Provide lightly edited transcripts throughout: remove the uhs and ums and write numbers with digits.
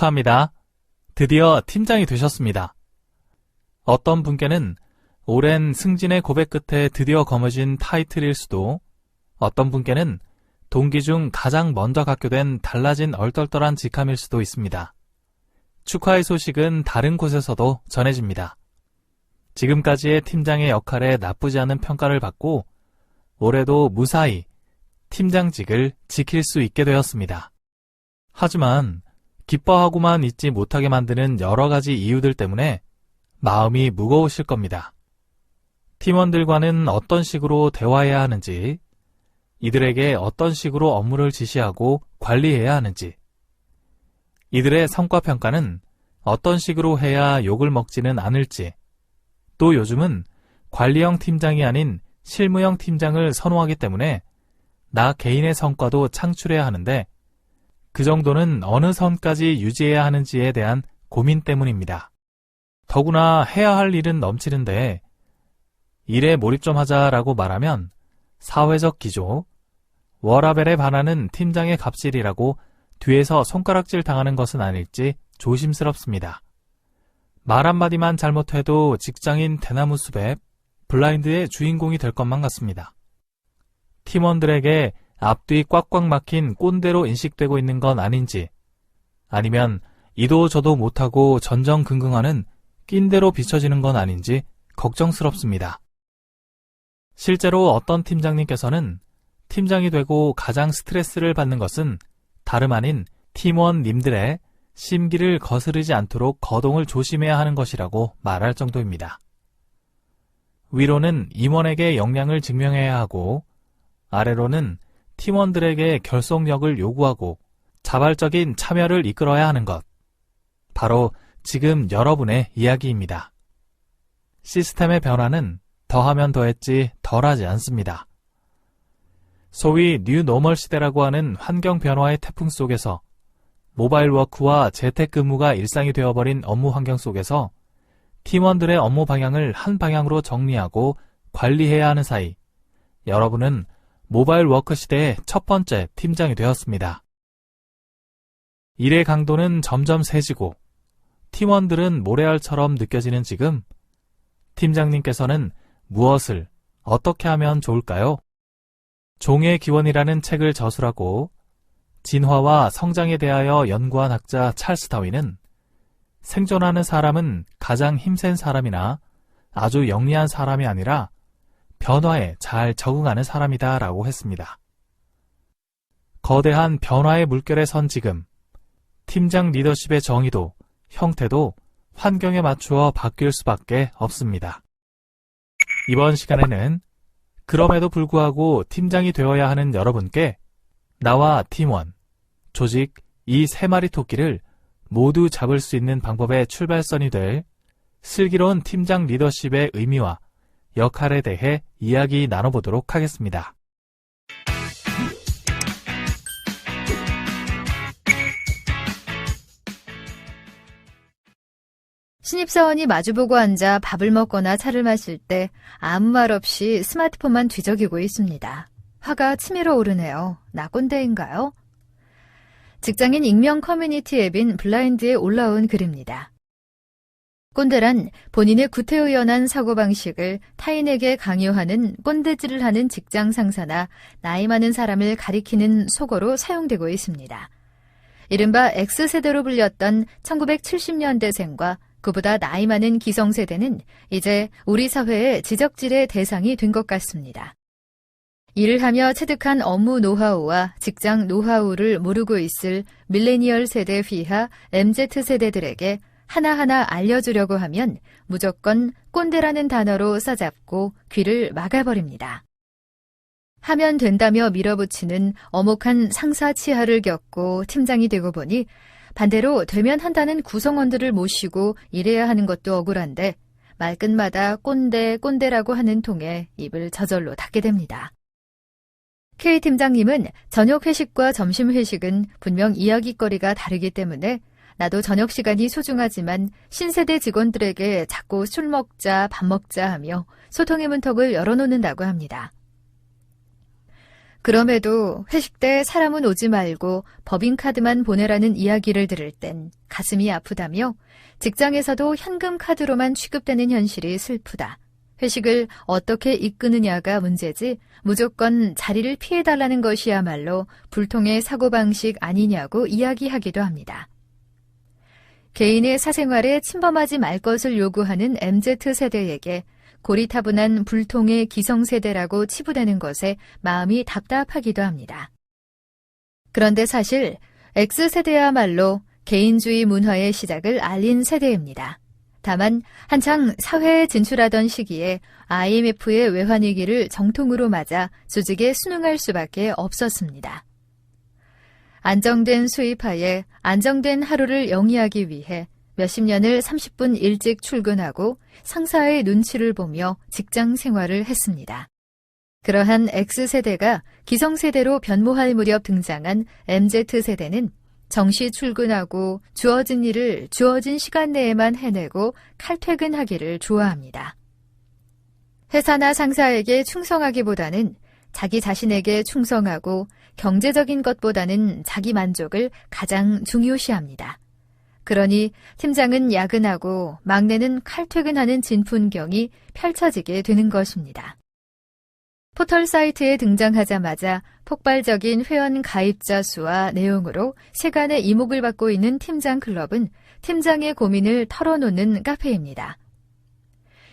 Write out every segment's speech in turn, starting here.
축하합니다. 드디어 팀장이 되셨습니다. 어떤 분께는 오랜 승진의 고백 끝에 드디어 거머쥔 타이틀일 수도, 어떤 분께는 동기 중 가장 먼저 갖게 달라진 얼떨떨한 직함일 수도 있습니다. 축하의 소식은 다른 곳에서도 전해집니다. 지금까지의 팀장의 역할에 나쁘지 않은 평가를 받고 올해도 무사히 팀장직을 지킬 수 있게 되었습니다. 하지만 기뻐하고만 있지 못하게 만드는 여러 가지 이유들 때문에 마음이 무거우실 겁니다. 팀원들과는 어떤 식으로 대화해야 하는지, 이들에게 어떤 식으로 업무를 지시하고 관리해야 하는지, 이들의 성과평가는 어떤 식으로 해야 욕을 먹지는 않을지, 또 요즘은 관리형 팀장이 아닌 실무형 팀장을 선호하기 때문에 나 개인의 성과도 창출해야 하는데 그 정도는 어느 선까지 유지해야 하는지에 대한 고민 때문입니다. 더구나 해야 할 일은 넘치는데 일에 몰입 좀 하자라고 말하면 사회적 기조, 워라밸에 반하는 팀장의 갑질이라고 뒤에서 손가락질 당하는 것은 아닐지 조심스럽습니다. 말 한마디만 잘못해도 직장인 대나무 숲에 블라인드의 주인공이 될 것만 같습니다. 팀원들에게 앞뒤 꽉꽉 막힌 꼰대로 인식되고 있는 건 아닌지, 아니면 이도 저도 못하고 전전긍긍하는 낀대로 비춰지는 건 아닌지 걱정스럽습니다. 실제로 어떤 팀장님께서는 팀장이 되고 가장 스트레스를 받는 것은 다름 아닌 팀원님들의 심기를 거스르지 않도록 거동을 조심해야 하는 것이라고 말할 정도입니다. 위로는 임원에게 역량을 증명해야 하고 아래로는 팀원들에게 결속력을 요구하고 자발적인 참여를 이끌어야 하는 것. 바로 지금 여러분의 이야기입니다. 시스템의 변화는 더하면 더했지 덜하지 않습니다. 소위 뉴노멀 시대라고 하는 환경 변화의 태풍 속에서 모바일 워크와 재택근무가 일상이 되어버린 업무 환경 속에서 팀원들의 업무 방향을 한 방향으로 정리하고 관리해야 하는 사이 여러분은 모바일 워크 시대의 첫 번째 팀장이 되었습니다. 일의 강도는 점점 세지고 팀원들은 모래알처럼 느껴지는 지금 팀장님께서는 무엇을 어떻게 하면 좋을까요? 종의 기원이라는 책을 저술하고 진화와 성장에 대하여 연구한 학자 찰스 다윈은 생존하는 사람은 가장 힘센 사람이나 아주 영리한 사람이 아니라 변화에 잘 적응하는 사람이다 라고 했습니다. 거대한 변화의 물결에 선 지금 팀장 리더십의 정의도 형태도 환경에 맞추어 바뀔 수밖에 없습니다. 이번 시간에는 그럼에도 불구하고 팀장이 되어야 하는 여러분께 나와 팀원, 조직 이 세 마리 토끼를 모두 잡을 수 있는 방법의 출발선이 될 슬기로운 팀장 리더십의 의미와 역할에 대해 이야기 나눠보도록 하겠습니다. 신입사원이 마주보고 앉아 밥을 먹거나 차를 마실 때 아무 말 없이 스마트폰만 뒤적이고 있습니다. 화가 치밀어 오르네요. 나 꼰대인가요? 직장인 익명 커뮤니티 앱인 블라인드에 올라온 글입니다. 꼰대란 본인의 구태의연한 사고방식을 타인에게 강요하는 꼰대질을 하는 직장 상사나 나이 많은 사람을 가리키는 속어로 사용되고 있습니다. 이른바 X세대로 불렸던 1970년대생과 그보다 나이 많은 기성세대는 이제 우리 사회의 지적질의 대상이 된 것 같습니다. 일을 하며 체득한 업무 노하우와 직장 노하우를 모르고 있을 밀레니얼 세대 휘하 MZ세대들에게 하나하나 알려주려고 하면 무조건 꼰대라는 단어로 싸잡고 귀를 막아버립니다. 하면 된다며 밀어붙이는 어목한 상사 치하를 겪고 팀장이 되고 보니 반대로 되면 한다는 구성원들을 모시고 일해야 하는 것도 억울한데 말끝마다 꼰대 꼰대라고 하는 통에 입을 저절로 닫게 됩니다. K 팀장님은 저녁 회식과 점심 회식은 분명 이야기거리가 다르기 때문에 나도 저녁 시간이 소중하지만 신세대 직원들에게 자꾸 술 먹자, 밥 먹자 하며 소통의 문턱을 열어놓는다고 합니다. 그럼에도 회식 때 사람은 오지 말고 법인카드만 보내라는 이야기를 들을 땐 가슴이 아프다며 직장에서도 현금 카드로만 취급되는 현실이 슬프다. 회식을 어떻게 이끄느냐가 문제지 무조건 자리를 피해달라는 것이야말로 불통의 사고방식 아니냐고 이야기하기도 합니다. 개인의 사생활에 침범하지 말 것을 요구하는 MZ세대에게 고리타분한 불통의 기성세대라고 치부되는 것에 마음이 답답하기도 합니다. 그런데 사실 X세대야말로 개인주의 문화의 시작을 알린 세대입니다. 다만 한창 사회에 진출하던 시기에 IMF의 외환위기를 정통으로 맞아 조직에 순응할 수밖에 없었습니다. 안정된 수입하에 안정된 하루를 영위하기 위해 몇십 년을 30분 일찍 출근하고 상사의 눈치를 보며 직장 생활을 했습니다. 그러한 X세대가 기성세대로 변모할 무렵 등장한 MZ세대는 정시 출근하고 주어진 일을 주어진 시간 내에만 해내고 칼퇴근하기를 좋아합니다. 회사나 상사에게 충성하기보다는 자기 자신에게 충성하고 경제적인 것보다는 자기 만족을 가장 중요시합니다. 그러니 팀장은 야근하고 막내는 칼퇴근하는 진풍경이 펼쳐지게 되는 것입니다. 포털 사이트에 등장하자마자 폭발적인 회원 가입자 수와 내용으로 세간의 이목을 받고 있는 팀장 클럽은 팀장의 고민을 털어놓는 카페입니다.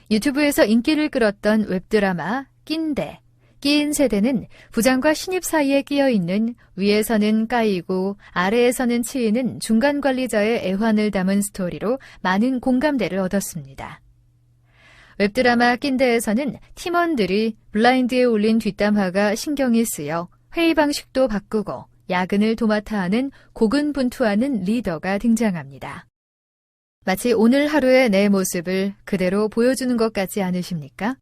유튜브에서 인기를 끌었던 웹드라마 낀대. 끼인 세대는 부장과 신입 사이에 끼어있는 위에서는 까이고 아래에서는 치이는 중간 관리자의 애환을 담은 스토리로 많은 공감대를 얻었습니다. 웹드라마 낀대에서는 팀원들이 블라인드에 올린 뒷담화가 신경이 쓰여 회의 방식도 바꾸고 야근을 도맡아 하는 고군분투하는 리더가 등장합니다. 마치 오늘 하루의 내 모습을 그대로 보여주는 것 같지 않으십니까?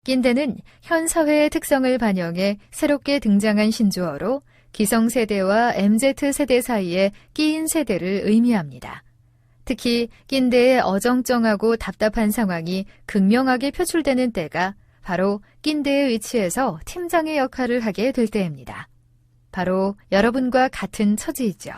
낀대는 현 사회의 특성을 반영해 새롭게 등장한 신조어로 기성세대와 MZ세대 사이의 끼인 세대를 의미합니다. 특히 낀대의 어정쩡하고 답답한 상황이 극명하게 표출되는 때가 바로 낀대의 위치에서 팀장의 역할을 하게 될 때입니다. 바로 여러분과 같은 처지이죠.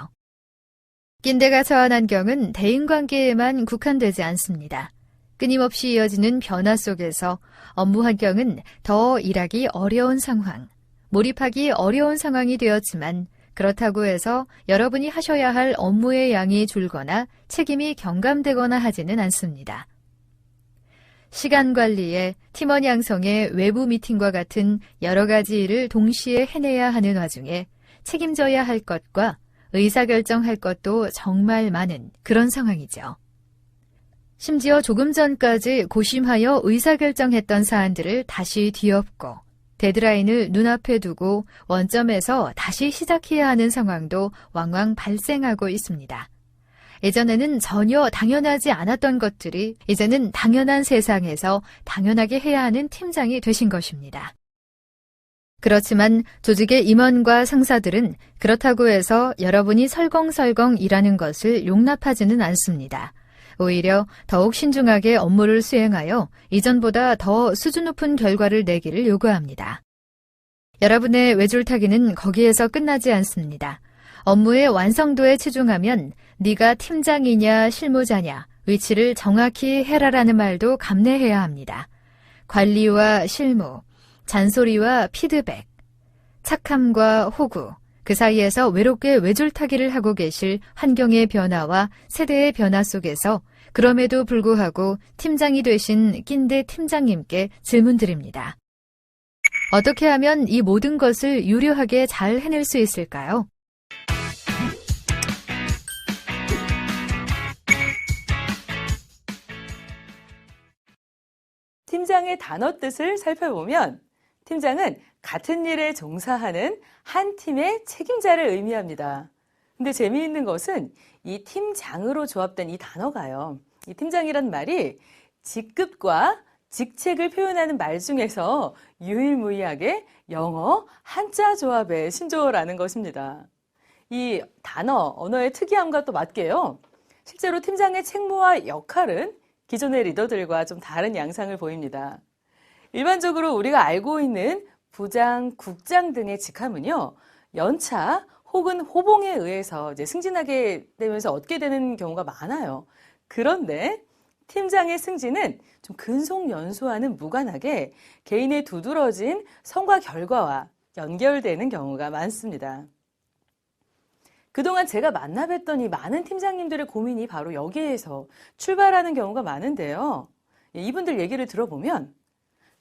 낀대가 처한 환경은 대인관계에만 국한되지 않습니다. 끊임없이 이어지는 변화 속에서 업무 환경은 더 일하기 어려운 상황, 몰입하기 어려운 상황이 되었지만 그렇다고 해서 여러분이 하셔야 할 업무의 양이 줄거나 책임이 경감되거나 하지는 않습니다. 시간 관리에 팀원 양성에 외부 미팅과 같은 여러 가지 일을 동시에 해내야 하는 와중에 책임져야 할 것과 의사결정할 것도 정말 많은 그런 상황이죠. 심지어 조금 전까지 고심하여 의사결정했던 사안들을 다시 뒤엎고 데드라인을 눈앞에 두고 원점에서 다시 시작해야 하는 상황도 왕왕 발생하고 있습니다. 예전에는 전혀 당연하지 않았던 것들이 이제는 당연한 세상에서 당연하게 해야 하는 팀장이 되신 것입니다. 그렇지만 조직의 임원과 상사들은 그렇다고 해서 여러분이 설렁설렁 일하는 것을 용납하지는 않습니다. 오히려 더욱 신중하게 업무를 수행하여 이전보다 더 수준 높은 결과를 내기를 요구합니다. 여러분의 외줄타기는 거기에서 끝나지 않습니다. 업무의 완성도에 치중하면 네가 팀장이냐 실무자냐 위치를 정확히 해라라는 말도 감내해야 합니다. 관리와 실무, 잔소리와 피드백, 착함과 호구, 그 사이에서 외롭게 외줄타기를 하고 계실 환경의 변화와 세대의 변화 속에서 그럼에도 불구하고 팀장이 되신 낀대 팀장님께 질문드립니다. 어떻게 하면 이 모든 것을 유려하게 잘 해낼 수 있을까요? 팀장의 단어 뜻을 살펴보면 팀장은 같은 일에 종사하는 한 팀의 책임자를 의미합니다. 근데 재미있는 것은 이 팀장으로 조합된 이 단어가요. 이 팀장이란 말이 직급과 직책을 표현하는 말 중에서 유일무이하게 영어 한자 조합의 신조어라는 것입니다. 이 단어, 언어의 특이함과 또 맞게요. 실제로 팀장의 책무와 역할은 기존의 리더들과 좀 다른 양상을 보입니다. 일반적으로 우리가 알고 있는 부장, 국장 등의 직함은요, 연차 혹은 호봉에 의해서 이제 승진하게 되면서 얻게 되는 경우가 많아요. 그런데 팀장의 승진은 좀 근속연수와는 무관하게 개인의 두드러진 성과 결과와 연결되는 경우가 많습니다. 그동안 제가 만나뵀던 이 많은 팀장님들의 고민이 바로 여기에서 출발하는 경우가 많은데요. 이분들 얘기를 들어보면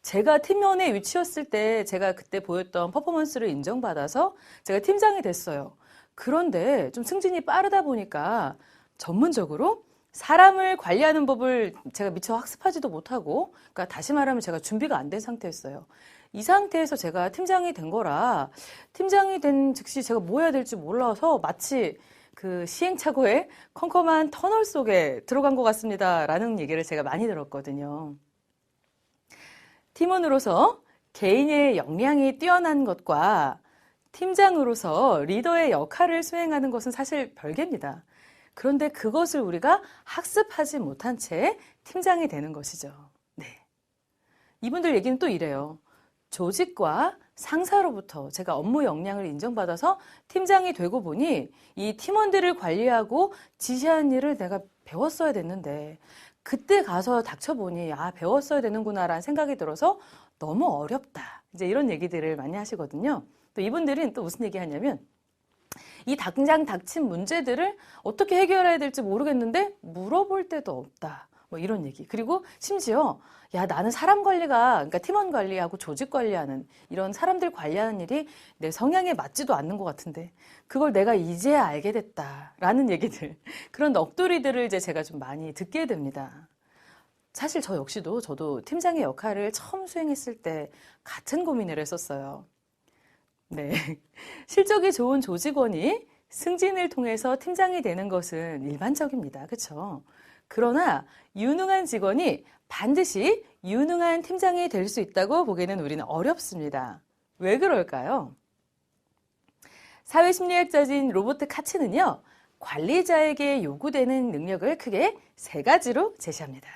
제가 팀원에 위치였을 때 제가 그때 보였던 퍼포먼스를 인정받아서 제가 팀장이 됐어요. 그런데 좀 승진이 빠르다 보니까 전문적으로 사람을 관리하는 법을 제가 미처 학습하지도 못하고, 그러니까 다시 말하면 제가 준비가 안 된 상태였어요. 이 상태에서 제가 팀장이 된 거라 팀장이 된 즉시 제가 뭐 해야 될지 몰라서 마치 그 시행착오의 컴컴한 터널 속에 들어간 것 같습니다. 라는 얘기를 제가 많이 들었거든요. 팀원으로서 개인의 역량이 뛰어난 것과 팀장으로서 리더의 역할을 수행하는 것은 사실 별개입니다. 그런데 그것을 우리가 학습하지 못한 채 팀장이 되는 것이죠. 네. 이분들 얘기는 또 이래요. 조직과 상사로부터 제가 업무 역량을 인정받아서 팀장이 되고 보니 이 팀원들을 관리하고 지시하는 일을 내가 배웠어야 됐는데 그때 가서 닥쳐보니 배웠어야 되는구나라는 생각이 들어서 너무 어렵다. 이제 이런 얘기들을 많이 하시거든요. 또 이분들은 또 무슨 얘기 하냐면 이 당장 닥친 문제들을 어떻게 해결해야 될지 모르겠는데 물어볼 데도 없다. 뭐 이런 얘기. 그리고 심지어 나는 사람 관리가, 그러니까 팀원 관리하고 조직 관리하는 이런 사람들 관리하는 일이 내 성향에 맞지도 않는 것 같은데 그걸 내가 이제야 알게 됐다라는 얘기들, 그런 넋두리들을 이제 제가 좀 많이 듣게 됩니다. 사실 저 역시도 저도 팀장의 역할을 처음 수행했을 때 같은 고민을 했었어요. 네. 실적이 좋은 조직원이 승진을 통해서 팀장이 되는 것은 일반적입니다. 그렇죠? 그러나 유능한 직원이 반드시 유능한 팀장이 될 수 있다고 보기에는 우리는 어렵습니다. 왜 그럴까요? 사회심리학자인 로버트 카츠는요, 관리자에게 요구되는 능력을 크게 3가지로 제시합니다.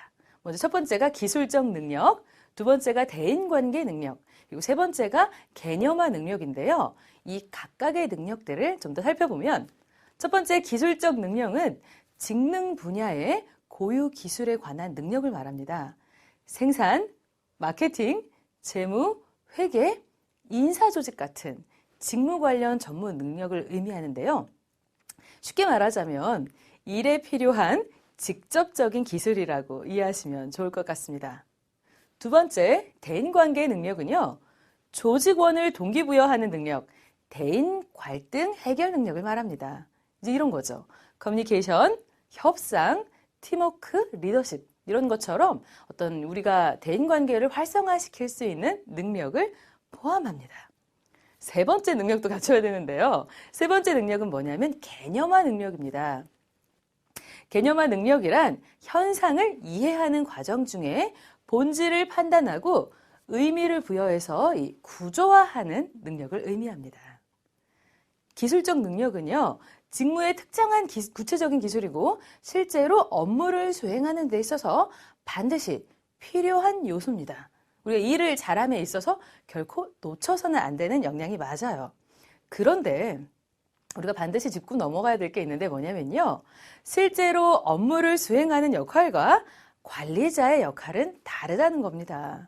먼저 첫 번째가 기술적 능력, 두 번째가 대인관계 능력, 그리고 세 번째가 개념화 능력인데요. 이 각각의 능력들을 좀 더 살펴보면 첫 번째 기술적 능력은 직능 분야의 고유 기술에 관한 능력을 말합니다. 생산, 마케팅, 재무, 회계, 인사조직 같은 직무 관련 전문 능력을 의미하는데요. 쉽게 말하자면 일에 필요한 직접적인 기술이라고 이해하시면 좋을 것 같습니다. 두 번째, 대인관계 능력은요, 조직원을 동기부여하는 능력, 대인 갈등 해결 능력을 말합니다. 이제 이런 거죠. 커뮤니케이션, 협상, 팀워크, 리더십 이런 것처럼 어떤 우리가 대인관계를 활성화시킬 수 있는 능력을 포함합니다. 세 번째 능력도 갖춰야 되는데요. 세 번째 능력은 뭐냐면 개념화 능력입니다. 개념화 능력이란 현상을 이해하는 과정 중에 본질을 판단하고 의미를 부여해서 이 구조화하는 능력을 의미합니다. 기술적 능력은요, 직무의 특정한 구체적인 기술이고 실제로 업무를 수행하는 데 있어서 반드시 필요한 요소입니다. 우리가 일을 잘함에 있어서 결코 놓쳐서는 안 되는 역량이 맞아요. 그런데 우리가 반드시 짚고 넘어가야 될 게 있는데 뭐냐면요, 실제로 업무를 수행하는 역할과 관리자의 역할은 다르다는 겁니다.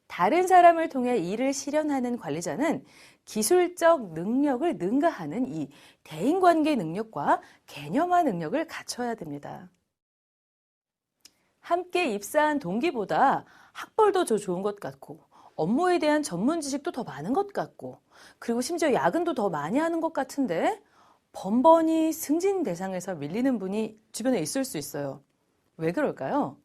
다른 사람을 통해 일을 실현하는 관리자는 기술적 능력을 능가하는 이 대인관계 능력과 개념화 능력을 갖춰야 됩니다. 함께 입사한 동기보다 학벌도 더 좋은 것 같고 업무에 대한 전문 지식도 더 많은 것 같고 그리고 심지어 야근도 더 많이 하는 것 같은데 번번이 승진 대상에서 밀리는 분이 주변에 있을 수 있어요. 왜 그럴까요?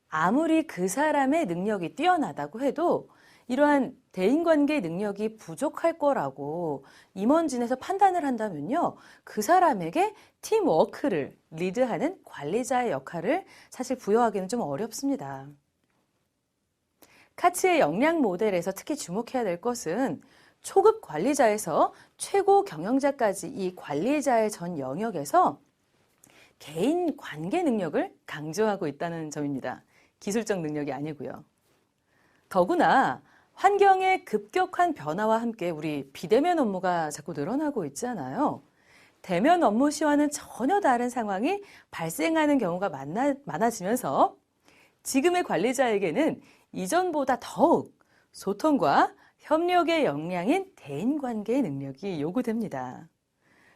아무리 그 사람의 능력이 뛰어나다고 해도 이러한 대인관계 능력이 부족할 거라고 임원진에서 판단을 한다면요, 그 사람에게 팀워크를 리드하는 관리자의 역할을 사실 부여하기는 좀 어렵습니다. 카츠의 역량 모델에서 특히 주목해야 될 것은 초급 관리자에서 최고 경영자까지 이 관리자의 전 영역에서 개인 관계 능력을 강조하고 있다는 점입니다. 기술적 능력이 아니고요. 더구나 환경의 급격한 변화와 함께 우리 비대면 업무가 자꾸 늘어나고 있잖아요. 대면 업무 시와는 전혀 다른 상황이 발생하는 경우가 많아지면서 지금의 관리자에게는 이전보다 더욱 소통과 협력의 역량인 대인관계의 능력이 요구됩니다.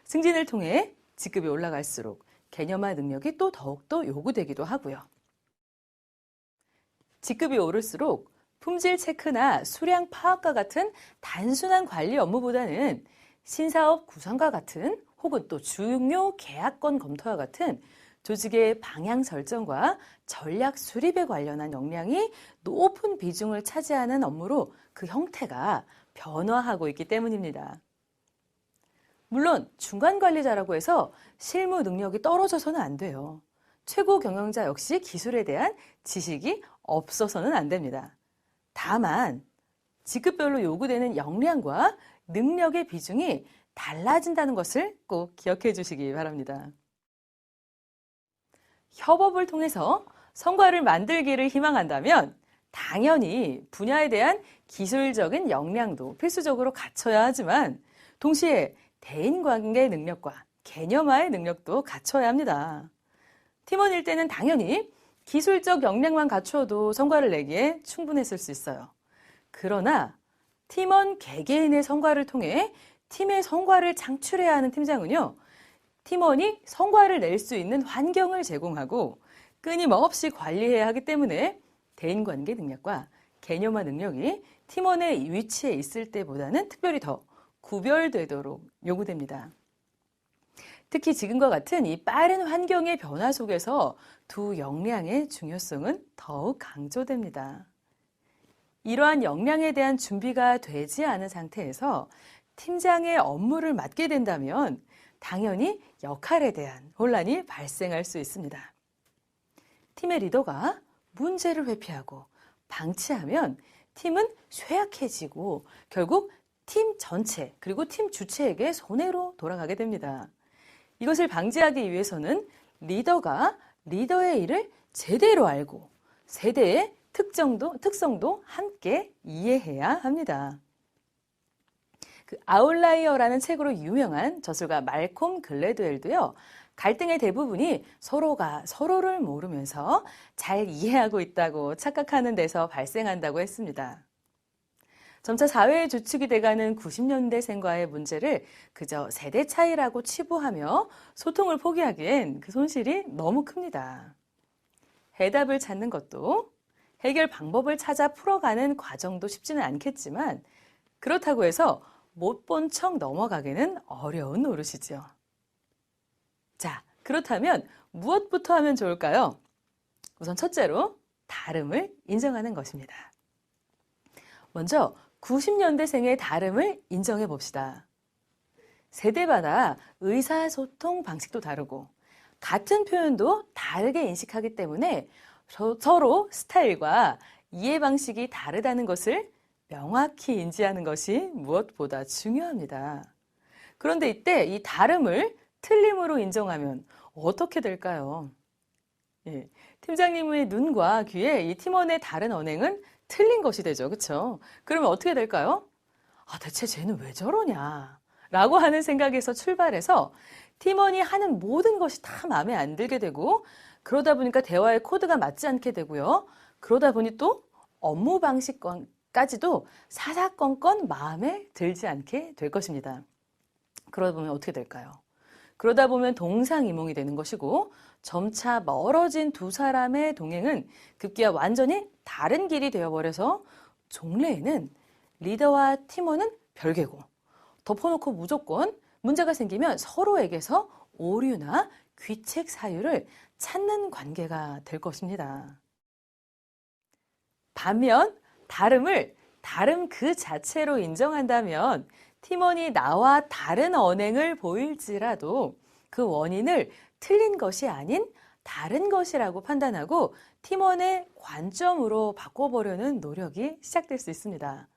승진을 통해 직급이 올라갈수록 개념화 능력이 또 더욱더 요구되기도 하고요. 직급이 오를수록 품질 체크나 수량 파악과 같은 단순한 관리 업무보다는 신사업 구성과 같은 혹은 또 중요 계약건 검토와 같은 조직의 방향 설정과 전략 수립에 관련한 역량이 높은 비중을 차지하는 업무로 그 형태가 변화하고 있기 때문입니다. 물론 중간 관리자라고 해서 실무 능력이 떨어져서는 안 돼요. 최고 경영자 역시 기술에 대한 지식이 없어서는 안 됩니다. 다만 직급별로 요구되는 역량과 능력의 비중이 달라진다는 것을 꼭 기억해 주시기 바랍니다. 협업을 통해서 성과를 만들기를 희망한다면 당연히 분야에 대한 기술적인 역량도 필수적으로 갖춰야 하지만 동시에 대인관계 능력과 개념화의 능력도 갖춰야 합니다. 팀원일 때는 당연히 기술적 역량만 갖춰도 성과를 내기에 충분했을 수 있어요. 그러나 팀원 개개인의 성과를 통해 팀의 성과를 창출해야 하는 팀장은요, 팀원이 성과를 낼 수 있는 환경을 제공하고 끊임없이 관리해야 하기 때문에 대인관계 능력과 개념화 능력이 팀원의 위치에 있을 때보다는 특별히 더 구별되도록 요구됩니다. 특히 지금과 같은 이 빠른 환경의 변화 속에서 두 역량의 중요성은 더욱 강조됩니다. 이러한 역량에 대한 준비가 되지 않은 상태에서 팀장의 업무를 맡게 된다면 당연히 역할에 대한 혼란이 발생할 수 있습니다. 팀의 리더가 문제를 회피하고 방치하면 팀은 쇠약해지고 결국 팀 전체 그리고 팀 주체에게 손해로 돌아가게 됩니다. 이것을 방지하기 위해서는 리더가 리더의 일을 제대로 알고 세대의 특성도 함께 이해해야 합니다. 그 아웃라이어라는 책으로 유명한 저술가 말콤 글래드웰도요, 갈등의 대부분이 서로가 서로를 모르면서 잘 이해하고 있다고 착각하는 데서 발생한다고 했습니다. 점차 사회의 주축이 돼가는 90년대생과의 문제를 그저 세대 차이라고 치부하며 소통을 포기하기엔 그 손실이 너무 큽니다. 해답을 찾는 것도 해결 방법을 찾아 풀어가는 과정도 쉽지는 않겠지만 그렇다고 해서 못 본 척 넘어가기는 어려운 노릇이죠. 자, 그렇다면 무엇부터 하면 좋을까요? 우선 첫째로 다름을 인정하는 것입니다. 먼저 90년대생의 다름을 인정해 봅시다. 세대마다 의사소통 방식도 다르고 같은 표현도 다르게 인식하기 때문에 서로 스타일과 이해 방식이 다르다는 것을 명확히 인지하는 것이 무엇보다 중요합니다. 그런데 이때 이 다름을 틀림으로 인정하면 어떻게 될까요? 예, 팀장님의 눈과 귀에 이 팀원의 다른 언행은 틀린 것이 되죠. 그렇죠? 그러면 어떻게 될까요? 아, 대체 쟤는 왜 저러냐? 라고 하는 생각에서 출발해서 팀원이 하는 모든 것이 다 마음에 안 들게 되고 그러다 보니까 대화의 코드가 맞지 않게 되고요. 그러다 보니 또 업무 방식까지도 사사건건 마음에 들지 않게 될 것입니다. 그러다 보면 어떻게 될까요? 그러다 보면 동상이몽이 되는 것이고 점차 멀어진 두 사람의 동행은 급기야 완전히 다른 길이 되어버려서 종래에는 리더와 팀원은 별개고 덮어놓고 무조건 문제가 생기면 서로에게서 오류나 귀책 사유를 찾는 관계가 될 것입니다. 반면 다름을 다름 그 자체로 인정한다면 팀원이 나와 다른 언행을 보일지라도 그 원인을 틀린 것이 아닌 다른 것이라고 판단하고 팀원의 관점으로 바꿔보려는 노력이 시작될 수 있습니다.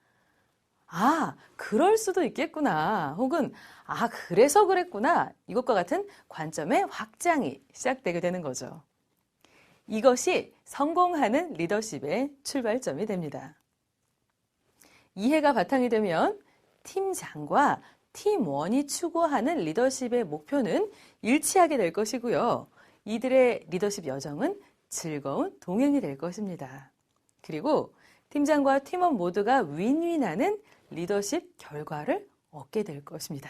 아, 그럴 수도 있겠구나. 혹은 아, 그래서 그랬구나. 이것과 같은 관점의 확장이 시작되게 되는 거죠. 이것이 성공하는 리더십의 출발점이 됩니다. 이해가 바탕이 되면 팀장과 팀원이 추구하는 리더십의 목표는 일치하게 될 것이고요. 이들의 리더십 여정은 즐거운 동행이 될 것입니다. 그리고 팀장과 팀원 모두가 윈윈하는 리더십 결과를 얻게 될 것입니다.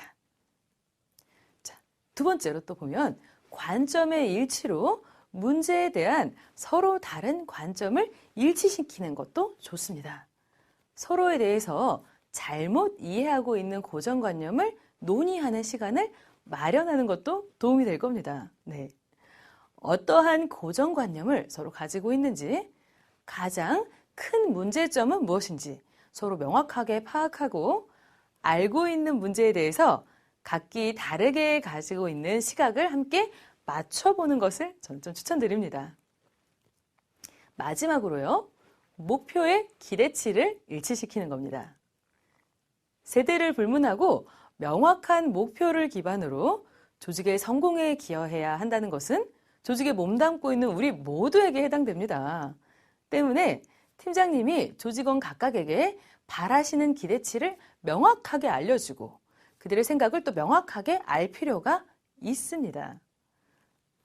자, 두 번째로 또 보면 관점의 일치로 문제에 대한 서로 다른 관점을 일치시키는 것도 좋습니다. 서로에 대해서 잘못 이해하고 있는 고정관념을 논의하는 시간을 마련하는 것도 도움이 될 겁니다. 네. 어떠한 고정관념을 서로 가지고 있는지, 가장 큰 문제점은 무엇인지 서로 명확하게 파악하고 알고 있는 문제에 대해서 각기 다르게 가지고 있는 시각을 함께 맞춰보는 것을 저는 좀 추천드립니다. 마지막으로요, 목표의 기대치를 일치시키는 겁니다. 세대를 불문하고 명확한 목표를 기반으로 조직의 성공에 기여해야 한다는 것은 조직에 몸담고 있는 우리 모두에게 해당됩니다. 때문에 팀장님이 조직원 각각에게 바라시는 기대치를 명확하게 알려주고 그들의 생각을 또 명확하게 알 필요가 있습니다.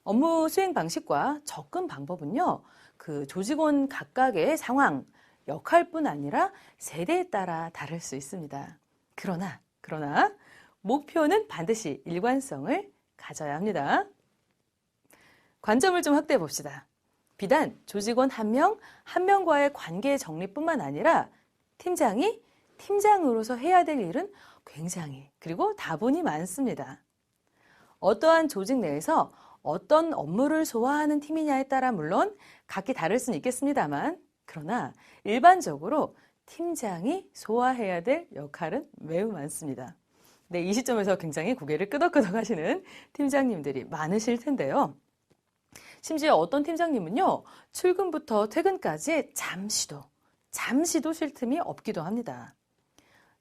업무 수행 방식과 접근 방법은요, 그 조직원 각각의 상황, 역할뿐 아니라 세대에 따라 다를 수 있습니다. 그러나 목표는 반드시 일관성을 가져야 합니다. 관점을 좀 확대해 봅시다. 비단 조직원 한 명과의 관계 정리뿐만 아니라 팀장이 팀장으로서 해야 될 일은 굉장히 그리고 다분히 많습니다. 어떠한 조직 내에서 어떤 업무를 소화하는 팀이냐에 따라 물론 각기 다를 수는 있겠습니다만, 그러나 일반적으로 팀장이 소화해야 될 역할은 매우 많습니다. 네, 이 시점에서 굉장히 고개를 끄덕끄덕 하시는 팀장님들이 많으실 텐데요. 심지어 어떤 팀장님은요, 출근부터 퇴근까지 잠시도 쉴 틈이 없기도 합니다.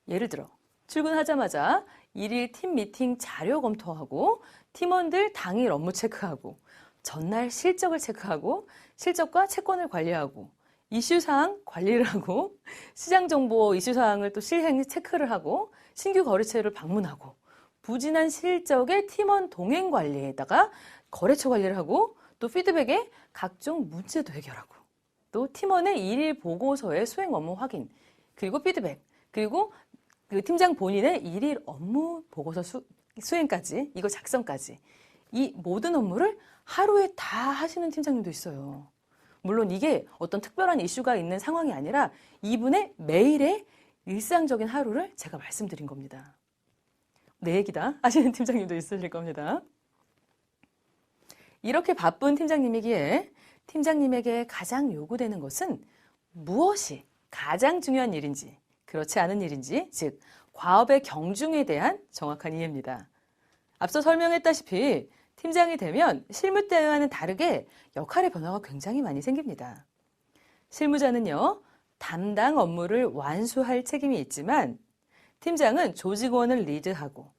예를 들어, 출근하자마자 일일 팀 미팅 자료 검토하고 팀원들 당일 업무 체크하고 전날 실적을 체크하고 실적과 채권을 관리하고 이슈사항 관리를 하고 시장정보 이슈사항을 또 실행 체크를 하고 신규 거래처를 방문하고 부진한 실적의 팀원 동행 관리에다가 거래처 관리를 하고 또 피드백에 각종 문제도 해결하고 또 팀원의 일일 보고서의 수행 업무 확인 그리고 피드백 그리고 그 팀장 본인의 일일 업무 보고서 수행까지 이거 작성까지 이 모든 업무를 하루에 다 하시는 팀장님도 있어요. 물론 이게 어떤 특별한 이슈가 있는 상황이 아니라 이분의 매일의 일상적인 하루를 제가 말씀드린 겁니다. 내 얘기다 하시는 팀장님도 있으실 겁니다. 이렇게 바쁜 팀장님이기에 팀장님에게 가장 요구되는 것은 무엇이 가장 중요한 일인지 그렇지 않은 일인지, 즉 과업의 경중에 대한 정확한 이해입니다. 앞서 설명했다시피 팀장이 되면 실무 때와는 다르게 역할의 변화가 굉장히 많이 생깁니다. 실무자는요, 담당 업무를 완수할 책임이 있지만 팀장은 조직원을 리드하고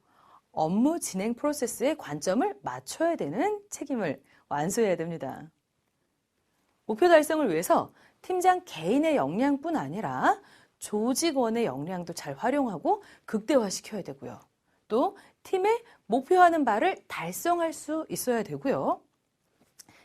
업무 진행 프로세스에 관점을 맞춰야 되는 책임을 완수해야 됩니다. 목표 달성을 위해서 팀장 개인의 역량뿐 아니라 조직원의 역량도 잘 활용하고 극대화시켜야 되고요. 또 팀의 목표하는 바를 달성할 수 있어야 되고요.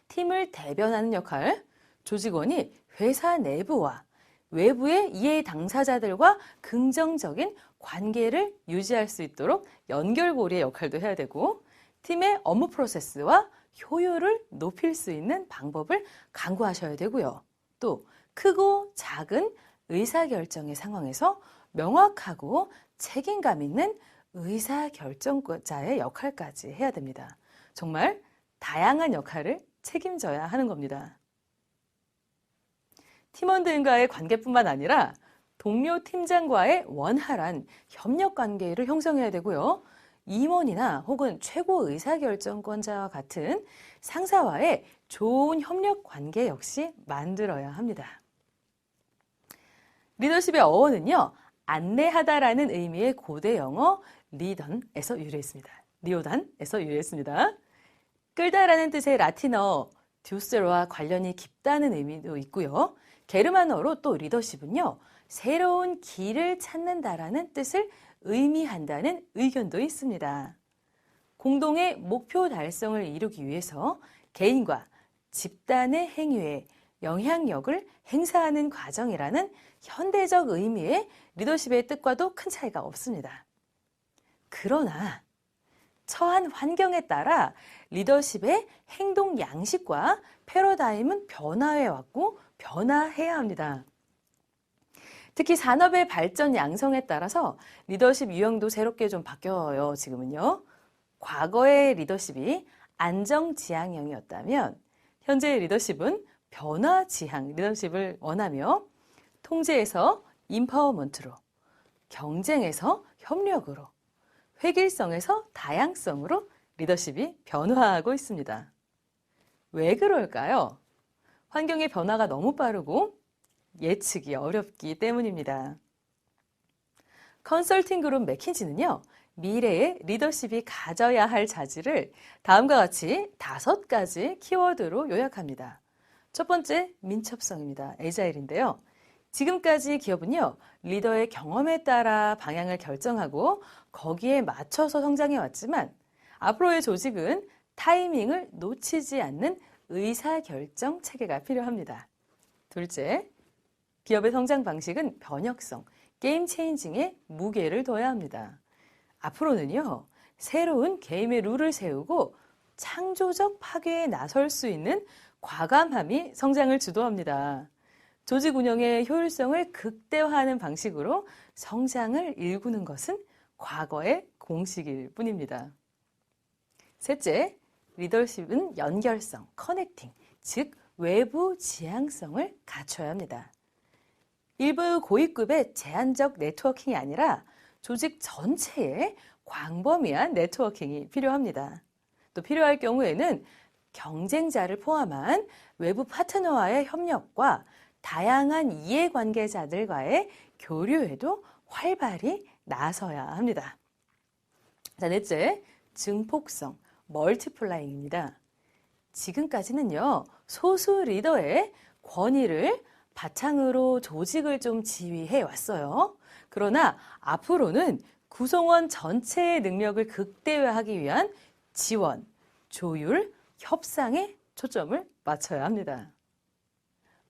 팀을 대변하는 역할, 조직원이 회사 내부와 외부의 이해 당사자들과 긍정적인 관계를 유지할 수 있도록 연결고리의 역할도 해야 되고 팀의 업무 프로세스와 효율을 높일 수 있는 방법을 강구하셔야 되고요. 또 크고 작은 의사결정의 상황에서 명확하고 책임감 있는 의사결정자의 역할까지 해야 됩니다. 정말 다양한 역할을 책임져야 하는 겁니다. 팀원들과의 관계뿐만 아니라 동료 팀장과의 원활한 협력 관계를 형성해야 되고요. 임원이나 혹은 최고 의사결정권자와 같은 상사와의 좋은 협력 관계 역시 만들어야 합니다. 리더십의 어원은요, 안내하다라는 의미의 고대 영어 리던에서 유래했습니다. 리오단에서 유래했습니다. 끌다라는 뜻의 라틴어 듀스와 관련이 깊다는 의미도 있고요. 게르만어로 또 리더십은요, 새로운 길을 찾는다라는 뜻을 의미한다는 의견도 있습니다. 공동의 목표 달성을 이루기 위해서 개인과 집단의 행위에 영향력을 행사하는 과정이라는 현대적 의미의 리더십의 뜻과도 큰 차이가 없습니다. 그러나 처한 환경에 따라 리더십의 행동 양식과 패러다임은 변화해 왔고 변화해야 합니다. 특히 산업의 발전 양성에 따라서 리더십 유형도 새롭게 좀 바뀌어요, 지금은요. 과거의 리더십이 안정지향형이었다면 현재의 리더십은 변화지향 리더십을 원하며 통제에서 인파워먼트로, 경쟁에서 협력으로, 획일성에서 다양성으로 리더십이 변화하고 있습니다. 왜 그럴까요? 환경의 변화가 너무 빠르고 예측이 어렵기 때문입니다. 컨설팅 그룹 맥킨지는요, 미래의 리더십이 가져야 할 자질을 다음과 같이 5가지 키워드로 요약합니다. 첫 번째, 민첩성입니다. 에자일인데요. 지금까지 기업은요, 리더의 경험에 따라 방향을 결정하고 거기에 맞춰서 성장해 왔지만 앞으로의 조직은 타이밍을 놓치지 않는 의사결정 체계가 필요합니다. 둘째, 기업의 성장 방식은 변혁성, 게임 체인징에 무게를 둬야 합니다. 앞으로는요, 새로운 게임의 룰을 세우고 창조적 파괴에 나설 수 있는 과감함이 성장을 주도합니다. 조직 운영의 효율성을 극대화하는 방식으로 성장을 일구는 것은 과거의 공식일 뿐입니다. 셋째, 리더십은 연결성, 커넥팅, 즉 외부 지향성을 갖춰야 합니다. 일부 고위급의 제한적 네트워킹이 아니라 조직 전체에 광범위한 네트워킹이 필요합니다. 또 필요할 경우에는 경쟁자를 포함한 외부 파트너와의 협력과 다양한 이해관계자들과의 교류에도 활발히 나서야 합니다. 자, 넷째, 증폭성, 멀티플라잉입니다. 지금까지는요, 소수 리더의 권위를 바탕으로 조직을 좀 지휘해 왔어요. 그러나 앞으로는 구성원 전체의 능력을 극대화하기 위한 지원, 조율, 협상에 초점을 맞춰야 합니다.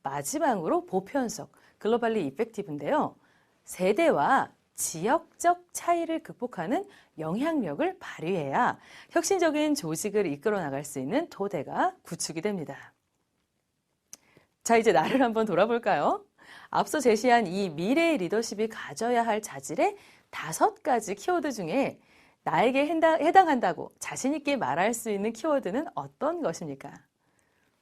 마지막으로 보편성, 글로벌리 이펙티브인데요. 세대와 지역적 차이를 극복하는 영향력을 발휘해야 혁신적인 조직을 이끌어 나갈 수 있는 토대가 구축이 됩니다. 자, 이제 나를 한번 돌아볼까요? 앞서 제시한 이 미래의 리더십이 가져야 할 자질의 5가지 키워드 중에 나에게 해당한다고 자신 있게 말할 수 있는 키워드는 어떤 것입니까?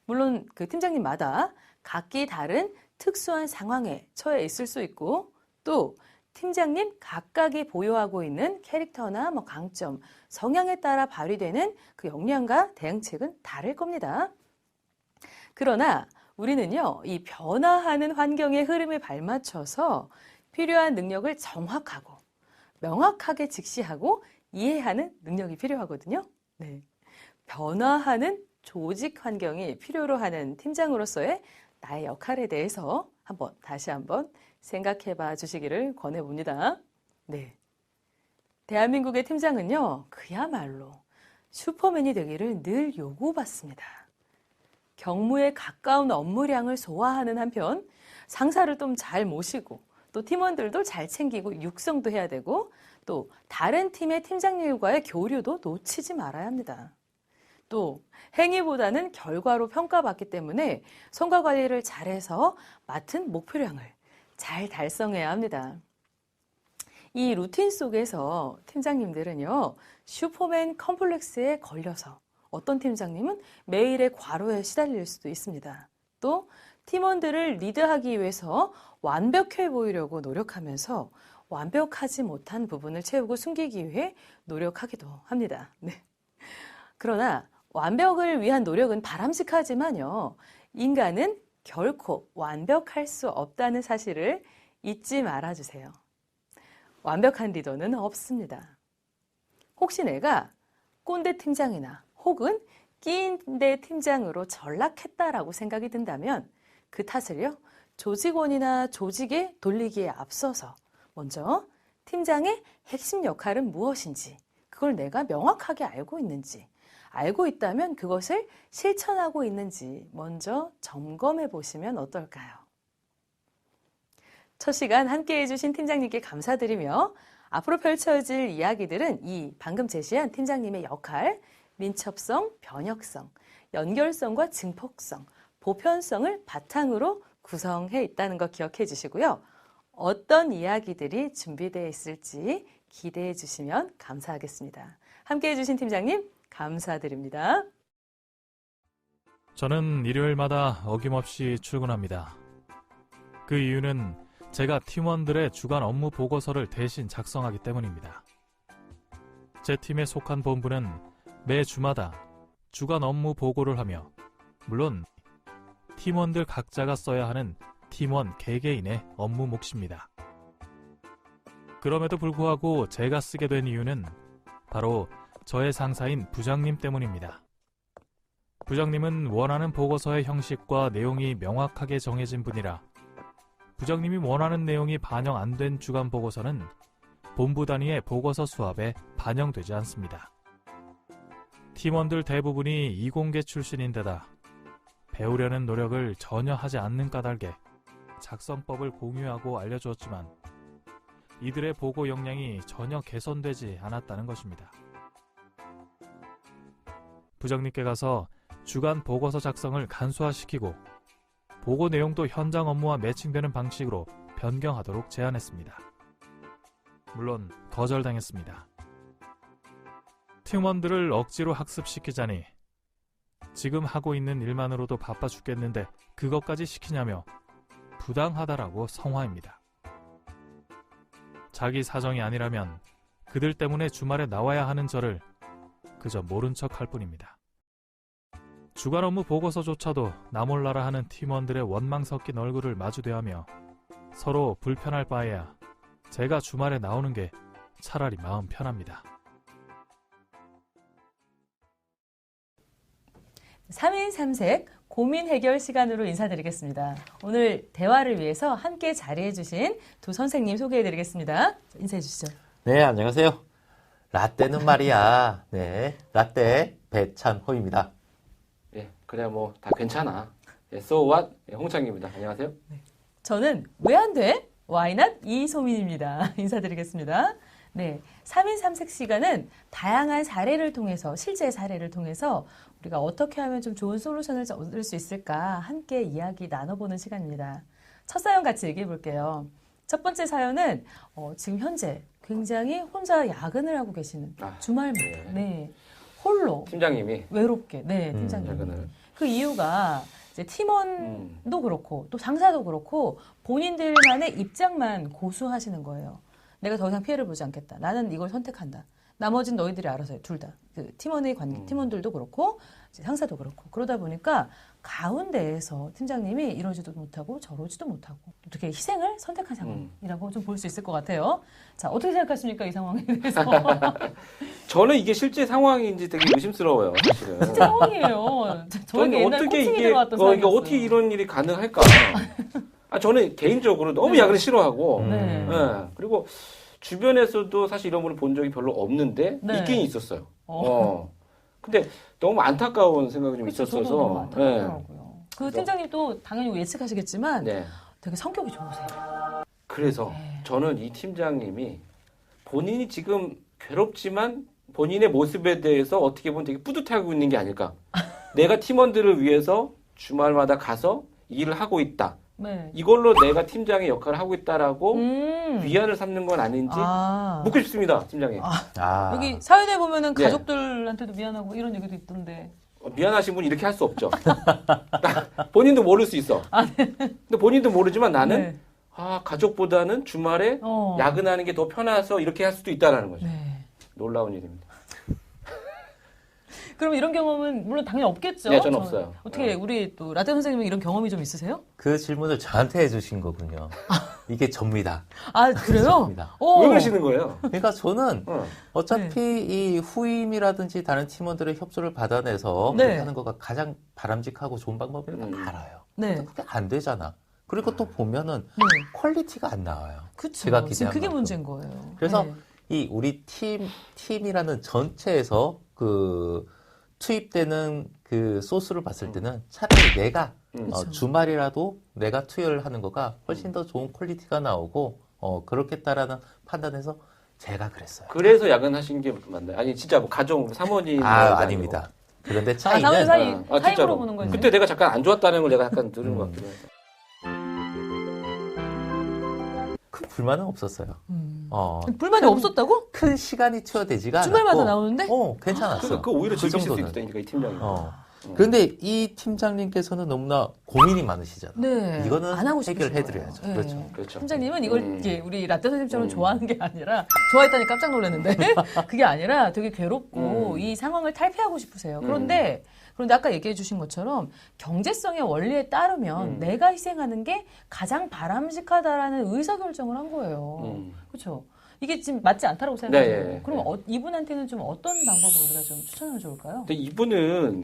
물론 그 팀장님마다 각기 다른 특수한 상황에 처해 있을 수 있고 또 팀장님 각각이 보유하고 있는 캐릭터나 강점, 성향에 따라 발휘되는 그 역량과 대응책은 다를 겁니다. 그러나 우리는요, 이 변화하는 환경의 흐름에 발맞춰서 필요한 능력을 정확하고 명확하게 직시하고 이해하는 능력이 필요하거든요. 네. 변화하는 조직 환경이 필요로 하는 팀장으로서의 나의 역할에 대해서 다시 한번 생각해 봐 주시기를 권해 봅니다. 네. 대한민국의 팀장은요, 그야말로 슈퍼맨이 되기를 늘 요구받습니다. 경무에 가까운 업무량을 소화하는 한편 상사를 좀 잘 모시고 또 팀원들도 잘 챙기고 육성도 해야 되고 또 다른 팀의 팀장님과의 교류도 놓치지 말아야 합니다. 또 행위보다는 결과로 평가받기 때문에 성과 관리를 잘해서 맡은 목표량을 잘 달성해야 합니다. 이 루틴 속에서 팀장님들은요, 슈퍼맨 컴플렉스에 걸려서 어떤 팀장님은 매일의 과로에 시달릴 수도 있습니다. 또 팀원들을 리드하기 위해서 완벽해 보이려고 노력하면서 완벽하지 못한 부분을 채우고 숨기기 위해 노력하기도 합니다. 네. 그러나 완벽을 위한 노력은 바람직하지만요, 인간은 결코 완벽할 수 없다는 사실을 잊지 말아주세요. 완벽한 리더는 없습니다. 혹시 내가 꼰대 팀장이나 혹은 끼인대 팀장으로 전락했다라고 생각이 든다면 그 탓을요, 조직원이나 조직에 돌리기에 앞서서 먼저 팀장의 핵심 역할은 무엇인지, 그걸 내가 명확하게 알고 있는지, 알고 있다면 그것을 실천하고 있는지 먼저 점검해 보시면 어떨까요? 첫 시간 함께 해주신 팀장님께 감사드리며 앞으로 펼쳐질 이야기들은 이 방금 제시한 팀장님의 역할, 민첩성, 변혁성, 연결성과 증폭성, 보편성을 바탕으로 구성해 있다는 거 기억해 주시고요. 어떤 이야기들이 준비되어 있을지 기대해 주시면 감사하겠습니다. 함께 해주신 팀장님 감사드립니다. 저는 일요일마다 어김없이 출근합니다. 그 이유는 제가 팀원들의 주간 업무 보고서를 대신 작성하기 때문입니다. 제 팀에 속한 본부는 매 주마다 주간 업무 보고를 하며, 물론 팀원들 각자가 써야 하는 팀원 개개인의 업무 몫입니다. 그럼에도 불구하고 제가 쓰게 된 이유는 바로 저의 상사인 부장님 때문입니다. 부장님은 원하는 보고서의 형식과 내용이 명확하게 정해진 분이라 부장님이 원하는 내용이 반영 안 된 주간 보고서는 본부 단위의 보고서 수합에 반영되지 않습니다. 팀원들 대부분이 이공계 출신인데다 배우려는 노력을 전혀 하지 않는 까닭에 작성법을 공유하고 알려주었지만 이들의 보고 역량이 전혀 개선되지 않았다는 것입니다. 부장님께 가서 주간 보고서 작성을 간소화시키고 보고 내용도 현장 업무와 매칭되는 방식으로 변경하도록 제안했습니다. 물론 거절당했습니다. 팀원들을 억지로 학습시키자니 지금 하고 있는 일만으로도 바빠 죽겠는데 그것까지 시키냐며 부당하다라고 성화입니다. 자기 사정이 아니라면 그들 때문에 주말에 나와야 하는 저를 그저 모른 척 할 뿐입니다. 주간 업무 보고서조차도 나 몰라라 하는 팀원들의 원망 섞인 얼굴을 마주대하며 서로 불편할 바에야 제가 주말에 나오는 게 차라리 마음 편합니다. 3인 3색 고민 해결 시간으로 인사드리겠습니다. 오늘 대화를 위해서 함께 자리해 주신 두 선생님 소개해 드리겠습니다. 인사해 주시죠. 네, 안녕하세요. 라떼는 말이야. 네, 라떼 배찬호입니다. 예, 그래 뭐 다 괜찮아. 예, so what? 예, 홍창기입니다. 안녕하세요. 저는 왜 안 돼? Why not? 이소민입니다. 인사드리겠습니다. 네, 3인 3색 시간은 다양한 사례를 통해서, 실제 사례를 통해서 우리가 어떻게 하면 좀 좋은 솔루션을 얻을 수 있을까 함께 이야기 나눠보는 시간입니다. 첫 사연 같이 얘기해 볼게요. 첫 번째 사연은 지금 현재 굉장히 혼자 야근을 하고 계시는 주말마다 네. 네, 홀로 팀장님이 외롭게 네, 팀장님. 야근을. 그 이유가 이제 팀원도 그렇고 또 상사도 그렇고 본인들만의 입장만 고수하시는 거예요. 내가 더 이상 피해를 보지 않겠다. 나는 이걸 선택한다. 나머지는 너희들이 알아서 해. 둘 다. 그 팀원의 관계, 팀원들도 그렇고 이제 상사도 그렇고. 그러다 보니까 가운데에서 팀장님이 이러지도 못하고 저러지도 못하고 어떻게 희생을 선택한 상황이라고 좀 볼 수 있을 것 같아요. 자, 어떻게 생각하십니까? 이 상황에 대해서. 저는 이게 실제 상황인지 되게 의심스러워요, 사실은. 진짜 상황이에요. 저에게 옛날 코칭이 들어갔던 이게 상황이었어요. 어떻게 이런 일이 가능할까? 저는 개인적으로 너무 네. 야근을 싫어하고, 네. 예, 그리고 주변에서도 사실 이런 분을 본 적이 별로 없는데 네. 있긴 있었어요. 근데 너무 안타까운 생각이 좀 그렇죠. 저도 있었어서. 너무 안타깝더라고요. 그 그래서- 팀장님도 당연히 예측하시겠지만 네. 되게 성격이 좋으세요. 그래서 네. 저는 이 팀장님이 본인이 지금 괴롭지만 본인의 모습에 대해서 어떻게 보면 되게 뿌듯해하고 있는 게 아닐까. 내가 팀원들을 위해서 주말마다 가서 일을 하고 있다. 네. 이걸로 내가 팀장의 역할을 하고 있다라고 위안을 삼는 건 아닌지 아. 묻고 싶습니다, 팀장님. 아, 여기 사연에 보면은 네. 가족들한테도 미안하고 이런 얘기도 있던데. 미안하신 분 이렇게 할 수 없죠. 본인도 모를 수 있어. 근데 본인도 모르지만 나는 네. 가족보다는 주말에 야근하는 게 더 편해서 이렇게 할 수도 있다라는 거죠. 네. 놀라운 일입니다. 그럼 이런 경험은 물론 당연히 없겠죠? 네, 저는 없어요. 어떻게 우리 또 라떼 선생님은 이런 경험이 좀 있으세요? 그 질문을 저한테 해주신 거군요. 이게 접니다. 아, 그래요? 접니다. 오. 왜 그러시는 거예요? 그러니까 저는 어. 어차피 이 후임이라든지 다른 팀원들의 협조를 받아내서 네. 그렇게 하는 거가 가장 바람직하고 좋은 방법인 거 다 알아요. 네. 근데 그게 안 되잖아. 그리고 또 보면은 네. 퀄리티가 안 나와요. 그쵸. 제가 지금 기대한 그게 만큼. 문제인 거예요. 그래서 네. 이 우리 팀이라는 전체에서 그 투입되는 그 소스를 봤을 때는 차라리 내가 그쵸. 주말이라도 내가 투여를 하는 거가 훨씬 더 좋은 퀄리티가 나오고 그렇겠다라는 판단에서 제가 그랬어요. 그래서 야근하신 게 맞나요? 아니 진짜 뭐 가정 사모님 아닙니다. 그런데 사모님 차이는 사이 아, 타입으로 진짜로. 보는 거지. 그때 내가 잠깐 안 좋았다는 걸 내가 약간 들은 것 같기도 해요. 큰 불만은 없었어요. 불만이 없었다고? 큰 시간이 투여되지가 주말마다 않았고 나오는데? 괜찮았어. 그 오히려 즐길 수 정도는. 있다니까 이 팀장이. 그런데 이 팀장님께서는 너무나 고민이 많으시잖아요. 네. 이거는 안 하고 싶으신 해결해드려야죠. 거예요. 그렇죠. 네. 그렇죠. 팀장님은 이걸 이제 우리 라떼 선생님처럼 좋아하는 게 아니라 좋아했다니 깜짝 놀랐는데 그게 아니라 되게 괴롭고 이 상황을 탈피하고 싶으세요. 그런데 아까 얘기해 주신 것처럼 경제성의 원리에 따르면 내가 희생하는 게 가장 바람직하다라는 의사결정을 한 거예요. 그렇죠? 이게 지금 맞지 않다라고 생각해요. 네, 그럼 이분한테는 좀 어떤 방법을 우리가 좀 추천하면 좋을까요? 근데 이분은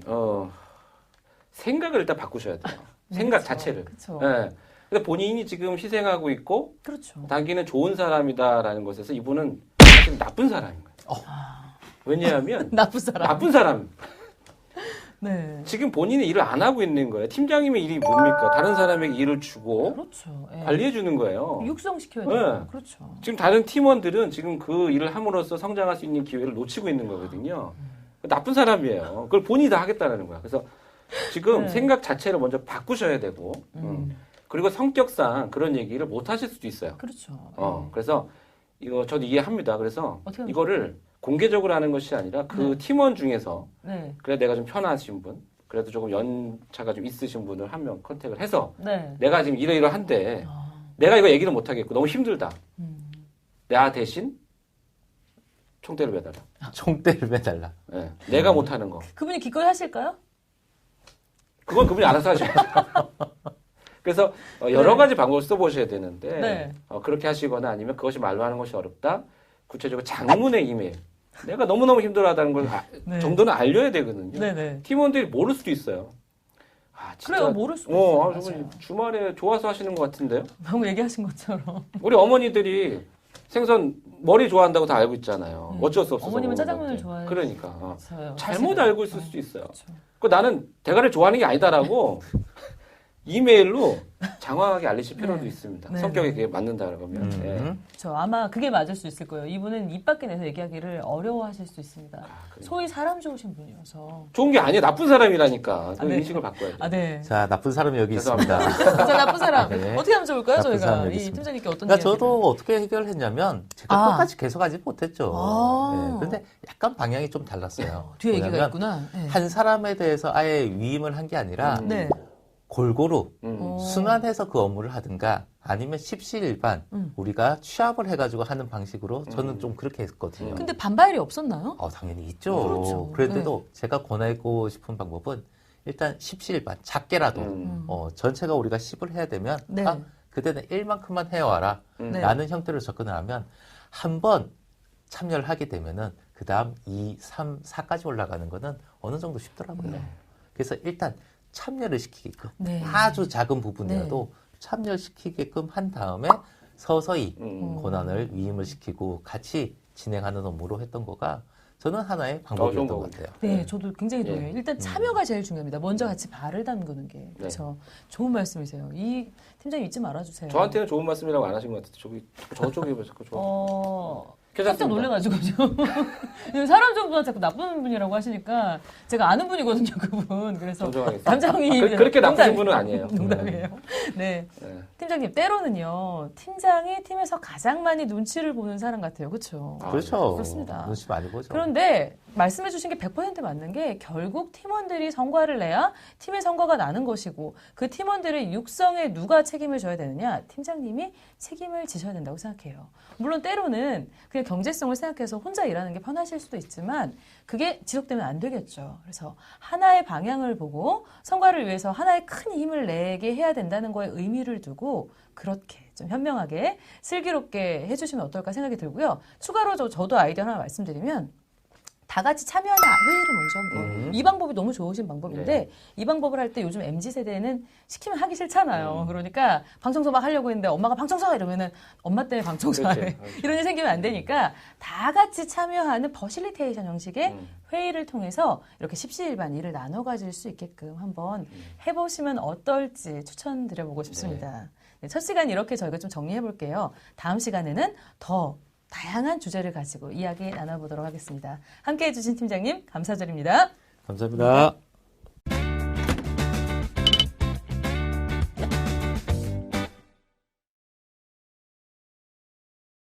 생각을 일단 바꾸셔야 돼요. 생각 그쵸. 자체를. 그렇죠. 예. 근데 본인이 지금 희생하고 있고 그렇죠. 자기는 좋은 사람이다라는 것에서 이분은 사실 나쁜 사람인 거예요. 왜냐하면 나쁜 사람. 나쁜 사람. 네. 지금 본인이 일을 안 하고 있는 거예요. 팀장님의 일이 뭡니까? 다른 사람에게 일을 주고 그렇죠. 예. 관리해 주는 거예요. 육성시켜야 돼요. 네. 그렇죠. 지금 다른 팀원들은 지금 그 일을 함으로써 성장할 수 있는 기회를 놓치고 있는 거거든요. 나쁜 사람이에요. 그걸 본인이 다 하겠다는 거야. 그래서 지금 네. 생각 자체를 먼저 바꾸셔야 되고, 그리고 성격상 그런 얘기를 못 하실 수도 있어요. 그렇죠. 그래서 이거 저도 이해합니다. 그래서 어떻게 하면 이거를 공개적으로 하는 것이 아니라 그 팀원 중에서 네. 그래 내가 좀 편하신 분, 그래도 조금 연차가 좀 있으신 분을 한 명 컨택을 해서 네. 내가 지금 이러이러한데 내가 이거 얘기는 못 하겠고 너무 힘들다. 나 대신 총대를 매달라. 총대를 매달라. 네. 내가 못하는 거. 그분이 기꺼이 하실까요? 그건 그분이 알아서 하셔야 돼요. 그래서 여러 가지 방법을 써보셔야 되는데 네. 그렇게 하시거나 아니면 그것이 말로 하는 것이 어렵다. 구체적으로 장문의 이메일. 내가 너무너무 힘들어하다는 걸 네. 정도는 알려야 되거든요. 네네. 팀원들이 모를 수도 있어요. 아, 진짜. 그래요, 모를 수도 있어요. 저분 맞아요. 주말에 좋아서 하시는 것 같은데요? 방금 얘기하신 것처럼. 우리 어머니들이 생선 머리 좋아한다고 다 알고 있잖아요. 어쩔 수 없어서. 어머님은 먹는 짜장면을 건데. 좋아해요. 그러니까. 저요. 잘못 사실은. 알고 있을 수도 있어요. 그렇죠. 그 나는 대가를 좋아하는 게 아니다라고 이메일로 장황하게 알리실 필요도 네. 있습니다. 네, 성격에 네. 그게 맞는다 그러면. 예. 저 아마 그게 맞을 수 있을 거예요. 이분은 입 밖에 내서 얘기하기를 어려워하실 수 있습니다. 그래요. 소위 사람 좋으신 분이어서. 좋은 게 아니에요. 나쁜 사람이라니까. 그 네. 인식을 바꿔야 돼요. 아, 네. 자, 나쁜 사람이 여기 죄송합니다. 있습니다. 자, 나쁜 사람. 네. 어떻게 하면 좋을까요, 나쁜 저희가? 사람이 여기 이 있습니다. 팀장님께 어떤 그러니까 이야기를. 저도 어떻게 해결했냐면 제가 아. 똑같이 계속하지 못했죠. 아. 네, 그런데 약간 방향이 좀 달랐어요. 뒤에 얘기가 뭐냐면 있구나. 네. 한 사람에 대해서 아예 위임을 한 게 아니라 네. 골고루 어. 순환해서 그 업무를 하든가 아니면 십시일반 우리가 취합을 해가지고 하는 방식으로 저는 좀 그렇게 했거든요. 근데 반발이 없었나요? 당연히 있죠. 그렇죠. 그런데도 제가 권하고 싶은 방법은 일단 십시일반 작게라도 전체가 우리가 10을 해야 되면 네. 그때는 1만큼만 해와라 네. 라는 형태로 접근을 하면 한 번 참여를 하게 되면은 그 다음 2, 3, 4까지 올라가는 거는 어느 정도 쉽더라고요. 그래서 일단 참여를 시키게끔 네. 아주 작은 부분이라도 참여시키게끔 한 다음에 서서히 권한을 위임을 시키고 같이 진행하는 업무로 했던 거가 저는 하나의 방법이었던 좋은 것 같아요. 네, 저도 굉장히 예. 동의해요. 일단 참여가 제일 중요합니다. 먼저 같이 발을 담그는 게. 그렇죠. 좋은 말씀이세요. 이 팀장님 잊지 말아주세요. 저한테는 좋은 말씀이라고 안 하신 것 같아요. 저쪽에 왜 자꾸 좋아. 깜짝 괜찮습니다. 놀래가지고 지금 사람 좋은 분한테 자꾸 나쁜 분이라고 하시니까 제가 아는 분이거든요, 그분. 그래서 정정하겠습니다. 감정이 그렇게 나쁘신 분은 아니에요. 농담이에요. 네. 네. 팀장님 때로는요 팀장이 팀에서 가장 많이 눈치를 보는 사람 같아요, 그렇죠? 그렇죠. 그렇습니다. 눈치 많이 보죠. 그런데 말씀해주신 게 100% 맞는 게 결국 팀원들이 성과를 내야 팀의 성과가 나는 것이고 그 팀원들의 육성에 누가 책임을 져야 되느냐? 팀장님이 책임을 지셔야 된다고 생각해요. 물론 때로는 그냥 경제성을 생각해서 혼자 일하는 게 편하실 수도 있지만 그게 지속되면 안 되겠죠. 그래서 하나의 방향을 보고 성과를 위해서 하나의 큰 힘을 내게 해야 된다는 거에 의미를 두고 그렇게 좀 현명하게 슬기롭게 해주시면 어떨까 생각이 들고요. 추가로 저도 아이디어 하나 말씀드리면 다 같이 참여하는 회의를 먼저 한번. 이 방법이 너무 좋으신 방법인데 이 방법을 할 때 요즘 MZ세대는 시키면 하기 싫잖아요. 그러니까 방청소 막 하려고 했는데 엄마가 방청소 이러면은 엄마 때문에 방청소 하래. 이런 일이 생기면 안 되니까 다 같이 참여하는 퍼실리테이션 형식의 회의를 통해서 이렇게 십시일반 일을 나눠 가질 수 있게끔 한번 해보시면 어떨지 추천드려보고 싶습니다. 네, 첫 시간 이렇게 저희가 좀 정리해 볼게요. 다음 시간에는 더 다양한 주제를 가지고 이야기 나눠보도록 하겠습니다. 함께해 주신 팀장님 감사드립니다. 감사합니다.